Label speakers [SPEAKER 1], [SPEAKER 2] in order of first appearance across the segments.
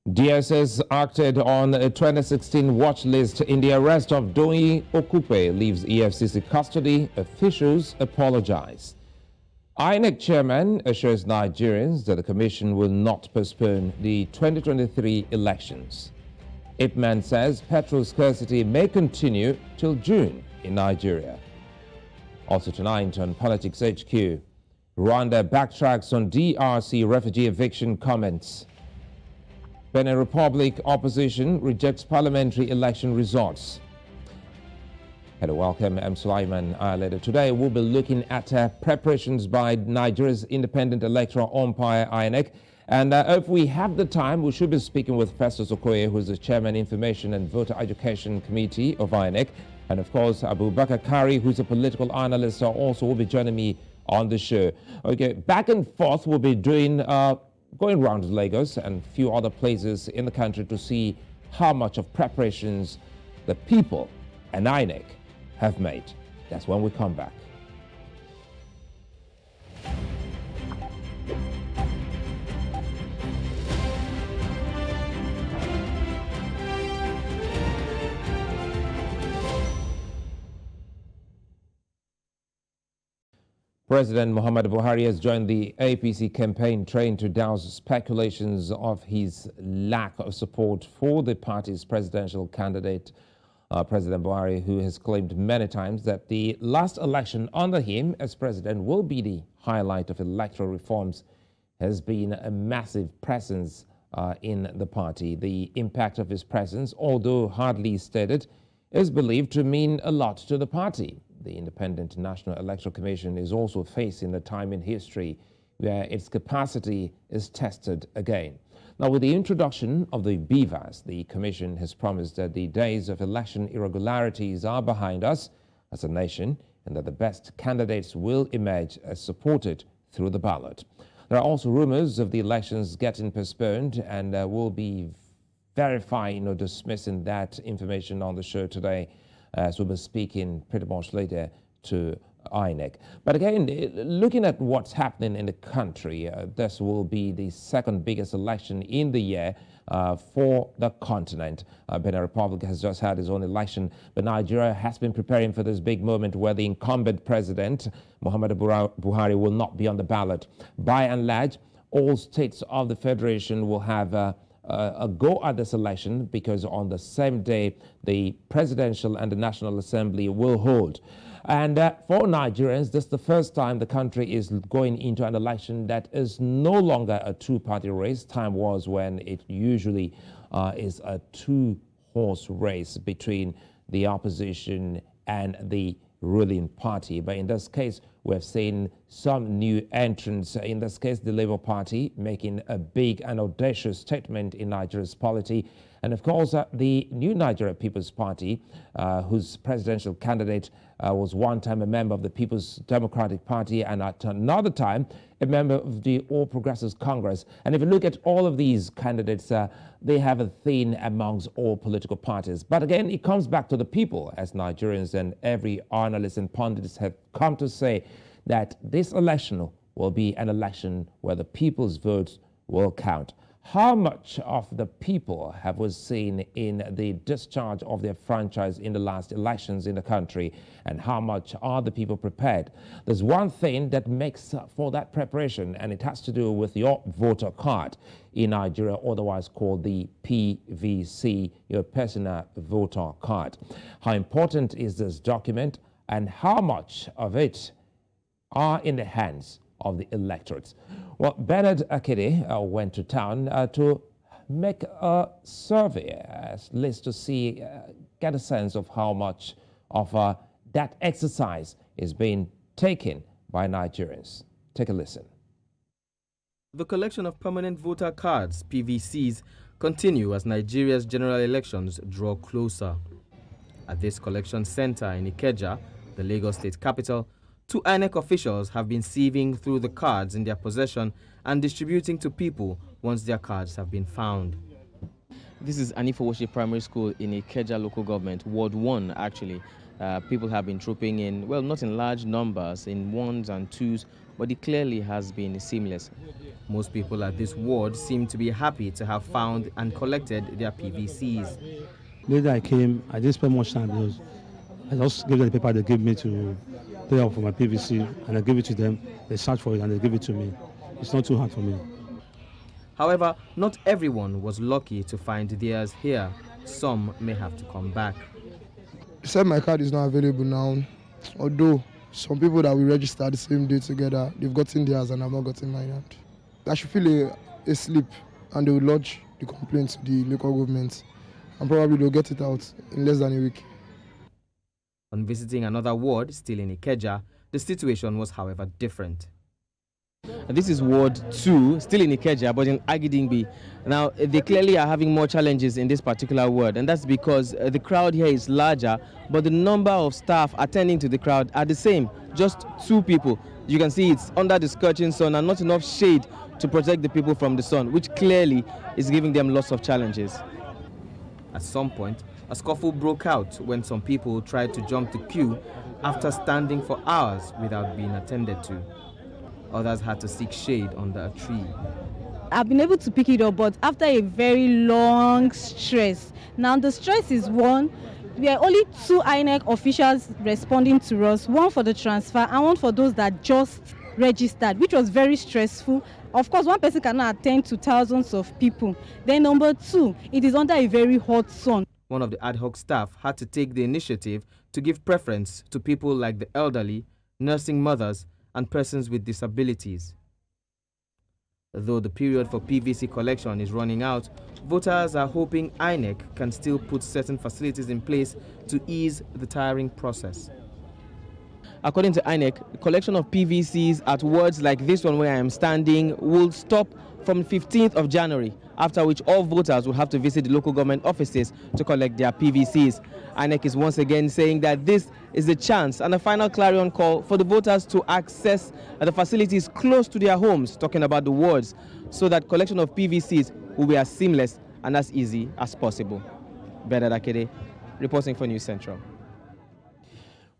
[SPEAKER 1] DSS acted on a 2016 watch list in the arrest of Okoye leaves EFCC custody. Officials apologize. INEC chairman assures Nigerians that the commission will not postpone the 2023 elections. Ipman says petrol scarcity may continue till June in Nigeria. Also tonight on Politics HQ, Rwanda backtracks on DRC refugee eviction comments. Benin Republic opposition rejects parliamentary election results. Hello, welcome. I'm Sulaiman Aledeh. Today we'll be looking at preparations by Nigeria's independent electoral umpire, INEC. And if we have the time, we should be speaking with Festus Okoye, who is the Chairman, Information and Voter Education Committee of INEC. And of course, Abubakar Kari, who's a political analyst, also will be joining me on the show. Okay, back and forth, we'll be doing going around Lagos and a few other places in the country to see how much of preparations the people and INEC have made. That's when we come back. President Muhammadu Buhari has joined the APC campaign train to douse speculations of his lack of support for the party's presidential candidate, President Buhari, who has claimed many times that the last election under him as president will be the highlight of electoral reforms, has been a massive presence in the party. The impact of his presence, although hardly stated, is believed to mean a lot to the party. The Independent National Electoral Commission is also facing a time in history where its capacity is tested again. Now, with the introduction of the BVAS, the Commission has promised that the days of election irregularities are behind us as a nation and that the best candidates will emerge as supported through the ballot. There are also rumors of the elections getting postponed, and we'll be verifying or dismissing that information on the show today, as we'll be speaking pretty much later to INEC. But again, looking at what's happening in the country, this will be the second biggest election in the year for the continent. Benin Republic has just had its own election, but Nigeria has been preparing for this big moment where the incumbent president, Muhammadu Buhari, will not be on the ballot. By and large, all states of the federation will have a go at this election, because on the same day the presidential and the National Assembly will hold. And for Nigerians, this is the first time the country is going into an election that is no longer a two-party race. Time was when it usually is a two-horse race between the opposition and the ruling party. But in this case, we've seen some new entrants. In this case, the Labour Party making a big and audacious statement in Nigeria's polity. And of course, the New Nigeria People's Party, whose presidential candidate was one time a member of the People's Democratic Party and at another time a member of the All Progressives Congress. And if you look at all of these candidates, they have a theme amongst all political parties. But again, it comes back to the people, as Nigerians and every analyst and pundits have come to say that this election will be an election where the people's votes will count. How much of the people have we seen in the discharge of their franchise in the last elections in the country, and how much are the people prepared? There's one thing that makes for that preparation, and it has to do with your voter card in Nigeria, otherwise called the PVC, your personal voter card. How important is this document, and how much of it are in the hands of the electorates? Well, Bernard Akede went to town to make a survey, at least to see, get a sense of how much of that exercise is being taken by Nigerians. Take a listen.
[SPEAKER 2] The collection of permanent voter cards, PVCs, continue as Nigeria's general elections draw closer. At this collection center in Ikeja, the Lagos state capital, 2 INEC officials have been sieving through the cards in their possession and distributing to people once their cards have been found. This is Anifowoshi Primary School in Ikeja local government, Ward 1 actually. People have been trooping in, well, not in large numbers, in ones and twos, but it clearly has been seamless. Most people at this ward seem to be happy to have found and collected their PVCs.
[SPEAKER 3] The day I came, I didn't spend much time because I just gave them the paper they gave me to pay up for my PVC, and I give it to them. They search for it and they give it to me. It's not too hard for me.
[SPEAKER 2] However, not everyone was lucky to find theirs here. Some may have to come back.
[SPEAKER 4] They said my card is not available now, although some people that we registered the same day together, they've gotten theirs and I've not gotten mine yet. I should feel a slip and they will lodge the complaint to the local government and probably they'll get it out in less than a week.
[SPEAKER 2] On visiting another ward, still in Ikeja, the situation was, however, different. This is Ward 2, still in Ikeja, but in Agidingbi. Now, they clearly are having more challenges in this particular ward, and that's because the crowd here is larger, but the number of staff attending to the crowd are the same, just 2 people. You can see it's under the scorching sun and not enough shade to protect the people from the sun, which clearly is giving them lots of challenges. At some point, a scuffle broke out when some people tried to jump the queue after standing for hours without being attended to. Others had to seek shade under a tree.
[SPEAKER 5] I've been able to pick it up, but after a very long stress. Now the stress is one. We are only 2 INEC officials responding to us, one for the transfer and one for those that just registered, which was very stressful. Of course, one person cannot attend to thousands of people. Then number 2, it is under a very hot sun.
[SPEAKER 2] One of the ad hoc staff had to take the initiative to give preference to people like the elderly, nursing mothers, and persons with disabilities. Though the period for PVC collection is running out, voters are hoping INEC can still put certain facilities in place to ease the tiring process. According to INEC, the collection of PVCs at wards like this one where I am standing will stop from 15th of January, after which all voters will have to visit the local government offices to collect their PVCs. INEC is once again saying that this is a chance and a final clarion call for the voters to access the facilities close to their homes, talking about the wards, so that collection of PVCs will be as seamless and as easy as possible. Bernard Akede, reporting for News Central.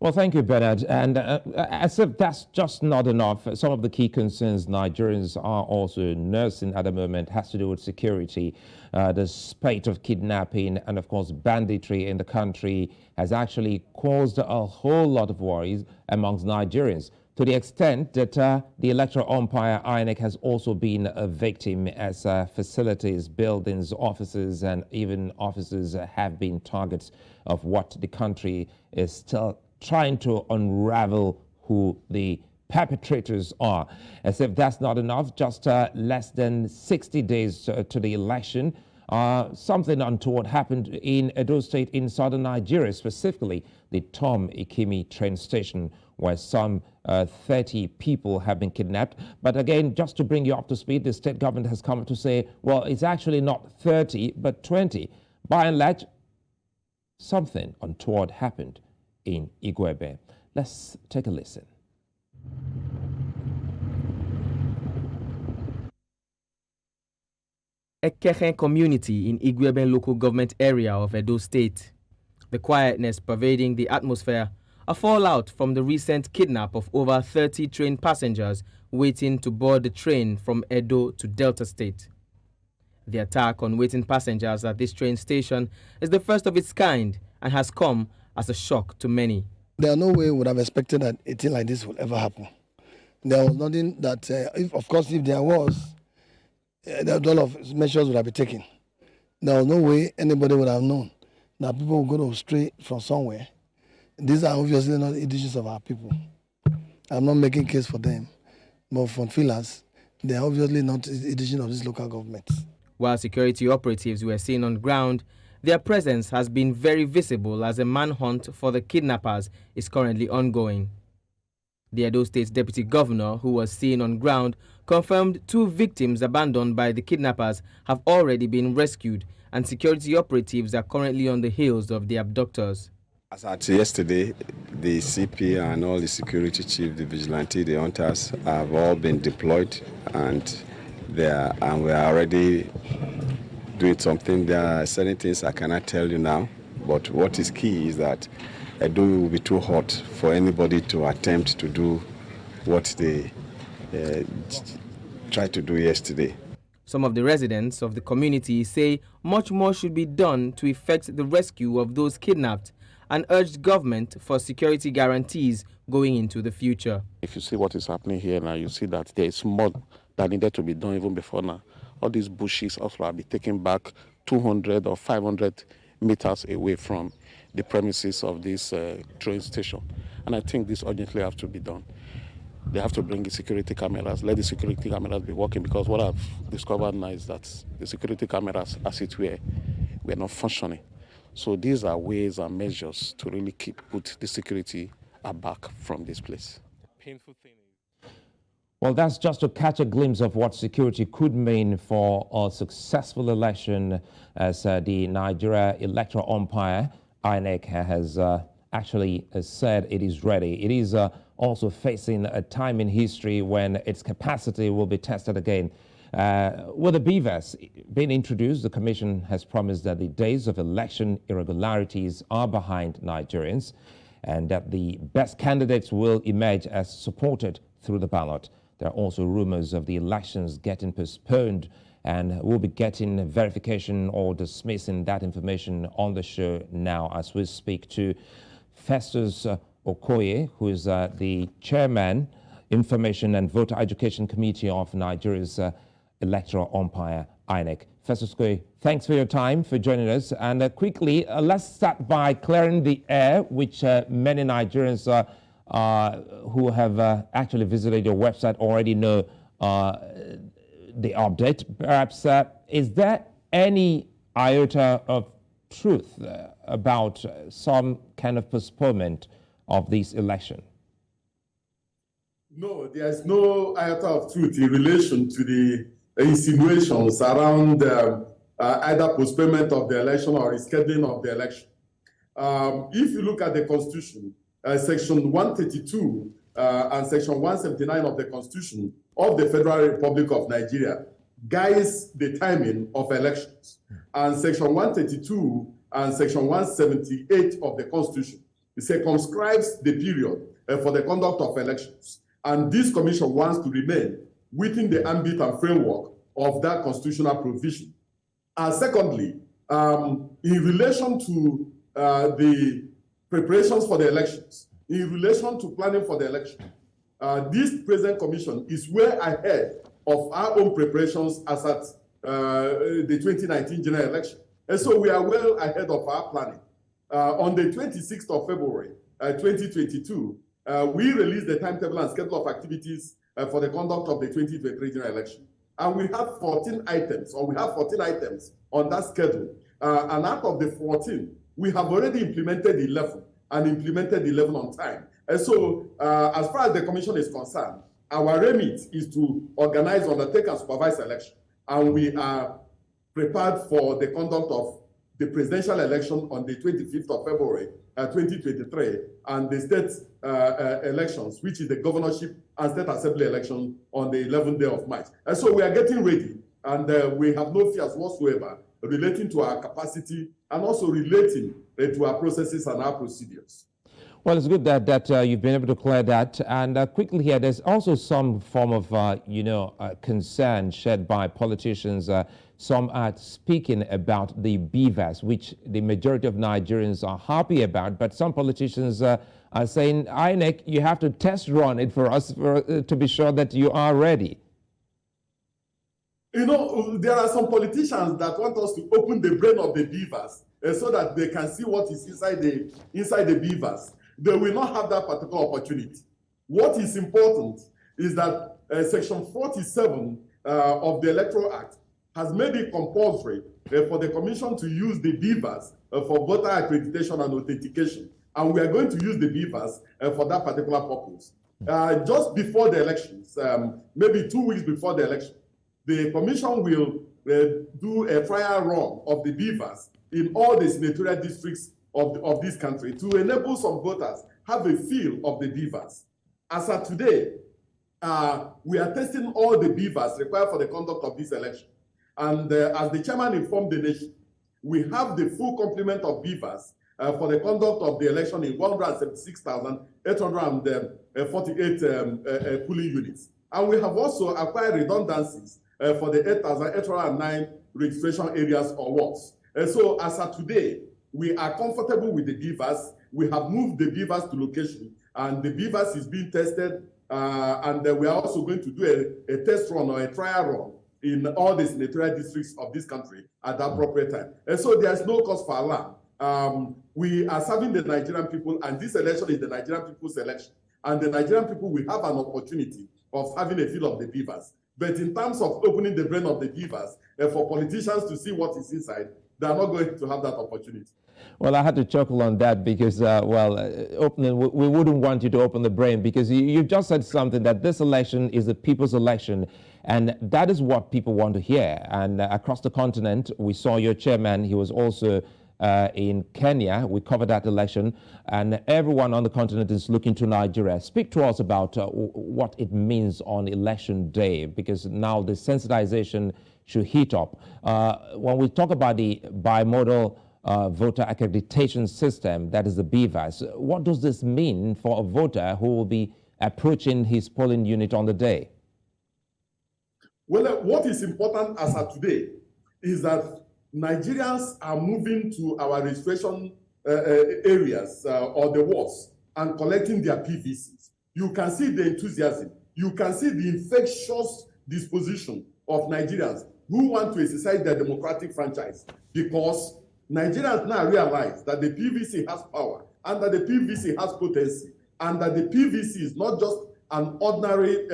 [SPEAKER 1] Well, thank you, Bernard. And as if that's just not enough, some of the key concerns Nigerians are also nursing at the moment has to do with security. The spate of kidnapping and, of course, banditry in the country has actually caused a whole lot of worries amongst Nigerians, to the extent that the electoral umpire INEC has also been a victim, as facilities, buildings, offices, and even offices have been targets of what the country is still trying to unravel who the perpetrators are. As if that's not enough, just less than 60 days to the election, something untoward happened in Edo State in southern Nigeria, specifically the Tom Ikimi train station, where some 30 people have been kidnapped. But again, just to bring you up to speed, the state government has come to say, well, it's actually not 30, but 20. By and large, something untoward happened in Igwebe. Let's take a listen.
[SPEAKER 2] Ekehen community in Igwebe local government area of Edo State. The quietness pervading the atmosphere, a fallout from the recent kidnap of over 30 train passengers waiting to board the train from Edo to Delta State. The attack on waiting passengers at this train station is the first of its kind and has come as a shock to many.
[SPEAKER 4] There no way we would have expected that a thing like this would ever happen. There was nothing that, if there was, a lot of measures would have been taken. There was no way anybody would have known that people were going to stray from somewhere. These are obviously not editions of our people. I'm not making case for them, but from feelers, they are obviously not edition of this local government.
[SPEAKER 2] While security operatives were seen on ground, their presence has been very visible as a manhunt for the kidnappers is currently ongoing. The Edo State Deputy Governor, who was seen on ground, confirmed 2 victims abandoned by the kidnappers have already been rescued, and security operatives are currently on the heels of the abductors.
[SPEAKER 6] As at yesterday, the CP and all the security chief, the vigilante, the hunters have all been deployed, and we are already doing something. There are certain things I cannot tell you now, but what is key is that Edo will be too hot for anybody to attempt to do what they tried to do yesterday.
[SPEAKER 2] Some of the residents of the community say much more should be done to effect the rescue of those kidnapped and urged government for security guarantees going into the future.
[SPEAKER 7] If you see what is happening here now, you see that there is more that needed to be done even before now. All these bushes also will be taken back 200 or 500 meters away from the premises of this train station. And I think this urgently have to be done. They have to bring the security cameras, let the security cameras be working, because what I've discovered now is that the security cameras, as it were not functioning. So these are ways and measures to really put the security back from this place.
[SPEAKER 2] Painful thing.
[SPEAKER 1] Well, that's just to catch a glimpse of what security could mean for a successful election, as the Nigeria Electoral Umpire, INEC, has actually said it is ready. It is also facing a time in history when its capacity will be tested again. With the BVAS being introduced, the Commission has promised that the days of election irregularities are behind Nigerians and that the best candidates will emerge as supported through the ballot. There are also rumors of the elections getting postponed, and we'll be getting verification or dismissing that information on the show now as we speak to Festus Okoye, who is the chairman, Information and Voter Education Committee of Nigeria's Electoral Umpire, INEC. Festus Okoye, thanks for your time, for joining us. And quickly, let's start by clearing the air, which many Nigerians who have actually visited your website already know the update. Perhaps, is there any iota of truth about some kind of postponement of this election?
[SPEAKER 8] No, there is no iota of truth in relation to the insinuations around either postponement of the election or rescheduling of the election. If you look at the Constitution, Section 132 and Section 179 of the Constitution of the Federal Republic of Nigeria guides the timing of elections. And Section 132 and Section 178 of the Constitution circumscribes the period for the conduct of elections. And this commission wants to remain within the ambit and framework of that constitutional provision. And secondly, in relation to the preparations for the elections, in relation to planning for the election, this present commission is well ahead of our own preparations as at the 2019 general election. And so we are well ahead of our planning. On the 26th of February, 2022, we released the timetable and schedule of activities for the conduct of the 2023 general election. And we have 14 items, or we have 14 items on that schedule. And out of the 14, we have already implemented 11 and implemented 11 on time. And so, as far as the commission is concerned, our remit is to organize, undertake, and supervise election. And we are prepared for the conduct of the presidential election on the 25th of February, 2023, and the state elections, which is the governorship and state assembly election on the 11th day of March. And so we are getting ready, and we have no fears whatsoever relating to our capacity and also relating to our processes and our procedures.
[SPEAKER 1] Well, it's good that you've been able to clear that. And quickly here, there's also some form of, concern shared by politicians. Some are speaking about the BVAS, which the majority of Nigerians are happy about. But some politicians are saying, INEC, you have to test run it for us to be sure that you are ready.
[SPEAKER 8] You know, there are some politicians that want us to open the brain of the BVAS so that they can see what is inside the BVAS. They will not have that particular opportunity. What is important is that Section 47 of the Electoral Act has made it compulsory for the Commission to use the BVAS for voter accreditation and authentication. And we are going to use the BVAS for that particular purpose. Just before the elections, maybe 2 weeks before the election, the Commission will do a trial run of the BVAS in all the senatorial districts of this country to enable some voters have a feel of the BVAS. As of today, we are testing all the BVAS required for the conduct of this election. And as the chairman informed the nation, we have the full complement of BVAS for the conduct of the election in 176,848 polling units. And we have also acquired redundancies for the 8,809 registration areas or wards. So as of today, we are comfortable with the beavers. We have moved the beavers to location, and the beavers is being tested. And we are also going to do a test run or a trial run in all the senatorial districts of this country at the appropriate time. And so there's no cause for alarm. We are serving the Nigerian people, and this election is the Nigerian people's election. And the Nigerian people will have an opportunity of having a feel of the beavers. But in terms of opening the brain of the beavers, for politicians to see what is inside, they are not going to have that opportunity.
[SPEAKER 1] Well, I had to chuckle on that because, opening, we wouldn't want you to open the brain, because you've just said something that this election is the people's election, and that is what people want to hear. And across the continent, we saw your chairman. He was also in Kenya. We covered that election, and everyone on the continent is looking to Nigeria. Speak to us about what it means on election day, because now the sensitization should heat up. When we talk about the bimodal voter accreditation system, that is the BVAS, what does this mean for a voter who will be approaching his polling unit on the day?
[SPEAKER 8] Well, what is important as of today is that Nigerians are moving to our registration areas or the wards and collecting their PVCs. You can see the enthusiasm. You can see the infectious disposition of Nigerians who want to exercise their democratic franchise, because Nigerians now realize that the PVC has power and that the PVC has potency, and that the PVC is not just an ordinary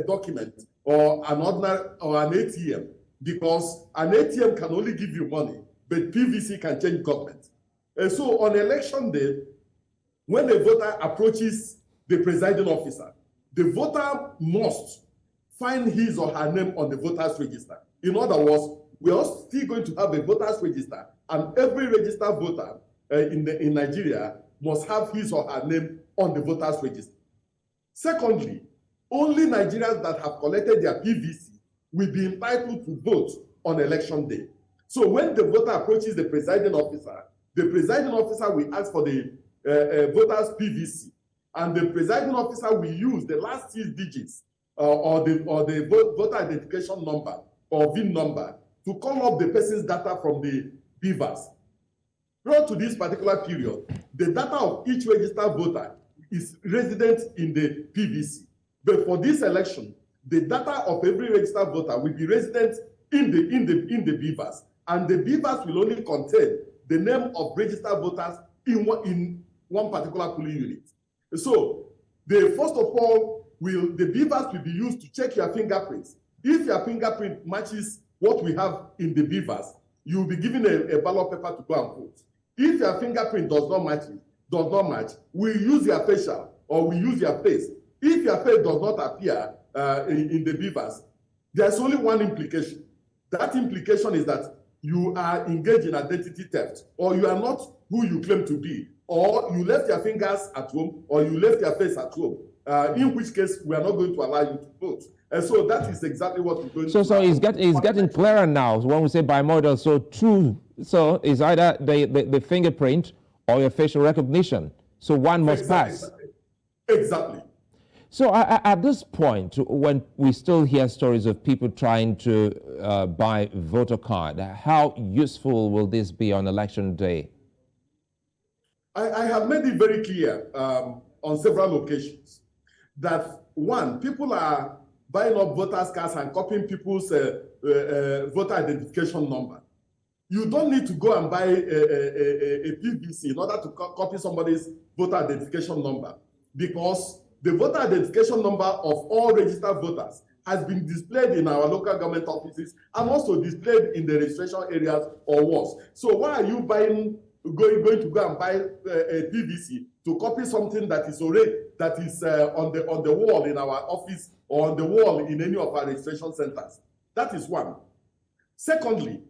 [SPEAKER 8] document or an ATM, because an ATM can only give you money, but PVC can change government. And so on election day, when a voter approaches the presiding officer, the voter must find his or her name on the voters register. In other words, we are still going to have a voters register, and every registered voter in Nigeria must have his or her name on the voters register. Secondly, only Nigerians that have collected their PVC will be entitled to vote on election day. So when the voter approaches the presiding officer will ask for the voter's PVC, and the presiding officer will use the last 6 digits or the voter identification number or VIN number to call up the person's data from the BVAS. Prior to this particular period, the data of each registered voter is resident in the PVC. But for this election, the data of every registered voter will be resident in the BVAS, and the BVAS will only contain the name of registered voters in one particular polling unit. So, first of all, the BVAS will be used to check your fingerprints. If your fingerprint matches what we have in the BVAS, you will be given a ballot paper to go and vote. If your fingerprint does not match, we use your facial or we use your face. If your face does not appear in the BVAS, there's only one implication. That implication is that you are engaged in identity theft, or you are not who you claim to be, or you left your fingers at home, or you left your face at home, in which case we are not going to allow you to vote. And so that is exactly what we're going to do.
[SPEAKER 1] So it's getting clearer now when we say bimodal. So it's either the fingerprint or your facial recognition. So one must pass.
[SPEAKER 8] Exactly.
[SPEAKER 1] So at this point, when we still hear stories of people trying to buy voter card, how useful will this be on election day?
[SPEAKER 8] I have made it very clear on several occasions that, one, people are buying up voters' cards and copying people's voter identification number. You don't need to go and buy a PVC in order to copy somebody's voter identification number, because the voter identification number of all registered voters has been displayed in our local government offices and also displayed in the registration areas or wards. So why are you going to go and buy a PVC to copy something that is already on the wall in our office or on the wall in any of our registration centers? That is one. Secondly,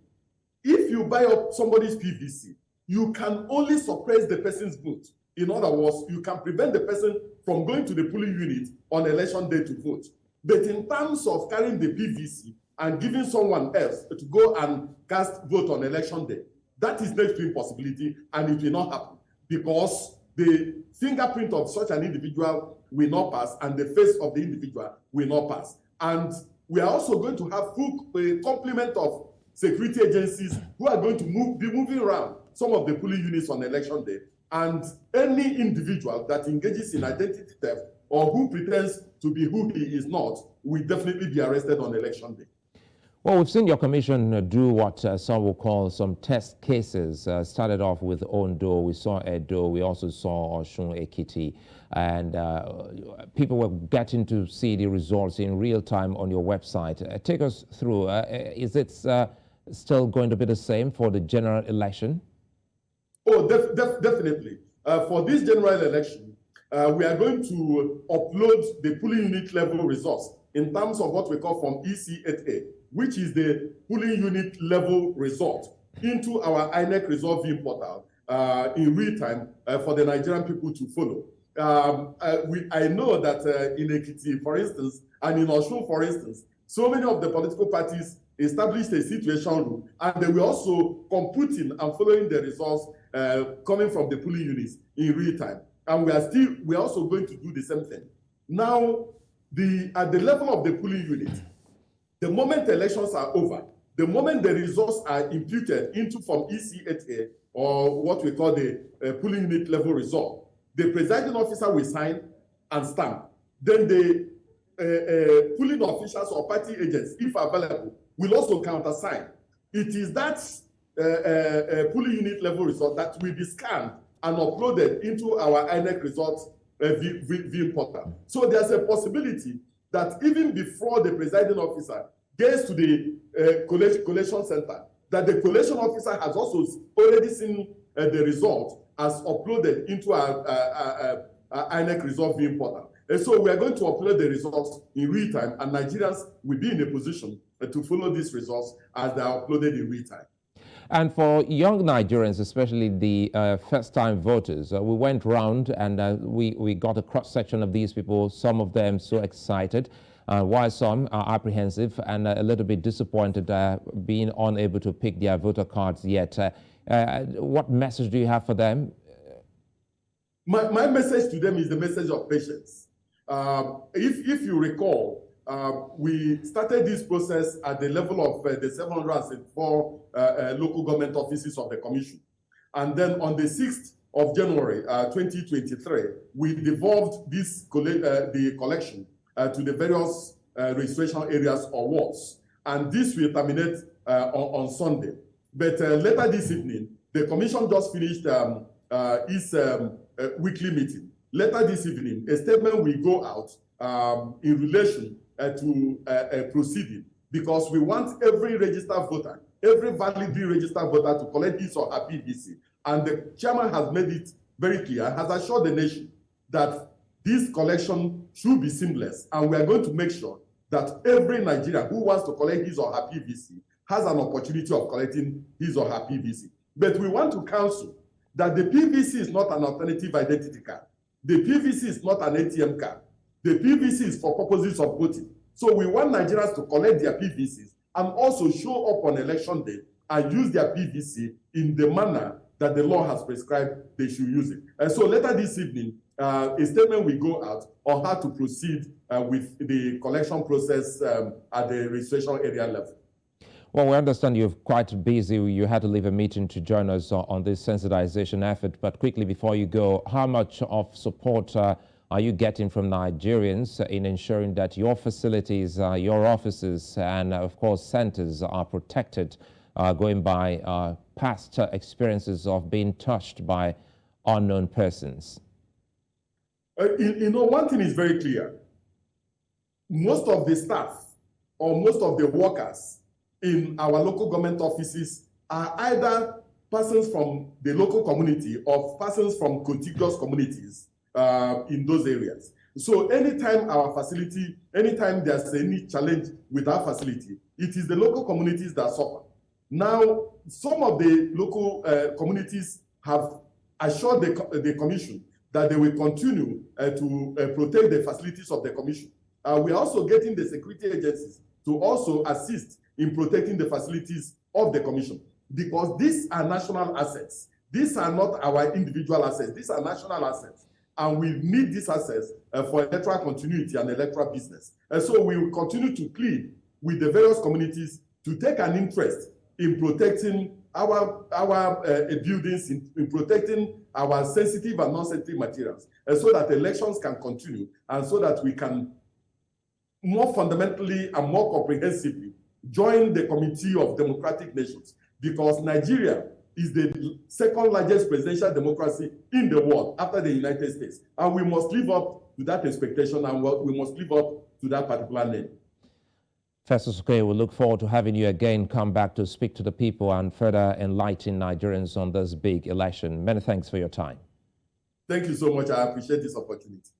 [SPEAKER 8] if you buy up somebody's PVC, you can only suppress the person's vote. In other words, you can prevent the person from going to the polling unit on election day to vote. But in terms of carrying the PVC and giving someone else to go and cast vote on election day, That is next to impossibility, and it will not happen because the fingerprint of such an individual will not pass, and the face of the individual will not pass. And we are also going to have full complement of security agencies who are going to be moving around some of the polling units on election day. And any individual that engages in identity theft or who pretends to be who he is not will definitely be arrested on election day.
[SPEAKER 1] Well, we've seen your commission do what some will call some test cases. Started off with Ondo, we saw Edo, we also saw Osun Ekiti, and people were getting to see the results in real time on your website. Take us through. Is it still going to be the same for the general election?
[SPEAKER 8] Oh, definitely. For this general election, we are going to upload the polling unit level results in terms of what we call from EC8A, which is the polling unit level result, into our INEC result viewing portal in real time for the Nigerian people to follow. I know that in Ekiti, for instance, and in Osun, for instance, so many of the political parties established a situation room, and they were also computing and following the results coming from the polling units in real time. And we are also going to do the same thing. Now, at the level of the polling unit, the moment elections are over, the moment the results are imputed into from EC8A, or what we call the polling unit level result, the presiding officer will sign and stamp. Then the polling officials or party agents, if available, will also countersign. It is that polling unit level result that will be scanned and uploaded into our INEC results viewing portal. So there's a possibility that even before the presiding officer gets to the collation center, that the collation officer has also already seen the result as uploaded into our INEC result viewing portal. And so we are going to upload the results in real time, and Nigerians will be in a position to follow these results as they are uploaded in real time.
[SPEAKER 1] And for young Nigerians, especially the first-time voters, we went round and we got a cross-section of these people, some of them so excited, while some are apprehensive and a little bit disappointed being unable to pick their voter cards yet. What message do you have for them?
[SPEAKER 8] My message to them is the message of patience. If you recall, we started this process at the level of the 704 local government offices of the Commission. And then on the 6th of January 2023, we devolved this the collection to the various registration areas or wards. And this will terminate on Sunday. But later this evening, the Commission just finished its weekly meeting. Later this evening, a statement will go out in relation to proceeding, because we want every registered voter, every validly registered voter to collect his or her PVC. And the chairman has made it very clear, has assured the nation that this collection should be seamless. And we are going to make sure that every Nigerian who wants to collect his or her PVC has an opportunity of collecting his or her PVC. But we want to counsel that the PVC is not an alternative identity card. The PVC is not an ATM card. The PVC is for purposes of voting. So we want Nigerians to collect their PVCs and also show up on election day and use their PVC in the manner that the law has prescribed they should use it. And so later this evening, a statement will go out on how to proceed with the collection process at the registration area level.
[SPEAKER 1] Well, we understand you're quite busy. You had to leave a meeting to join us on this sensitization effort. But quickly, before you go, how much of support are you getting from Nigerians in ensuring that your facilities, your offices, and of course centers are protected, going by past experiences of being touched by unknown persons?
[SPEAKER 8] One thing is very clear. Most of the staff or most of the workers in our local government offices are either persons from the local community or persons from contiguous communities in those areas. So anytime our facility, anytime there's any challenge with our facility, it is the local communities that suffer. Now, some of the local communities have assured the Commission that they will continue to protect the facilities of the Commission. We are also getting the security agencies to also assist in protecting the facilities of the Commission. because these are national assets. These are not our individual assets. These are national assets. And we need these assets for electoral continuity and electoral business. And so we will continue to plead with the various communities to take an interest in protecting our buildings, in protecting our sensitive and non-sensitive materials, and so that elections can continue, and so that we can more fundamentally and more comprehensively join the Committee of Democratic Nations, because Nigeria is the second largest presidential democracy in the world after the United States. And we must live up to that expectation, and we must live up to that particular name.
[SPEAKER 1] Festus Okoye, we look forward to having you again come back to speak to the people and further enlighten Nigerians on this big election. Many thanks for your time.
[SPEAKER 8] Thank you so much. I appreciate this opportunity.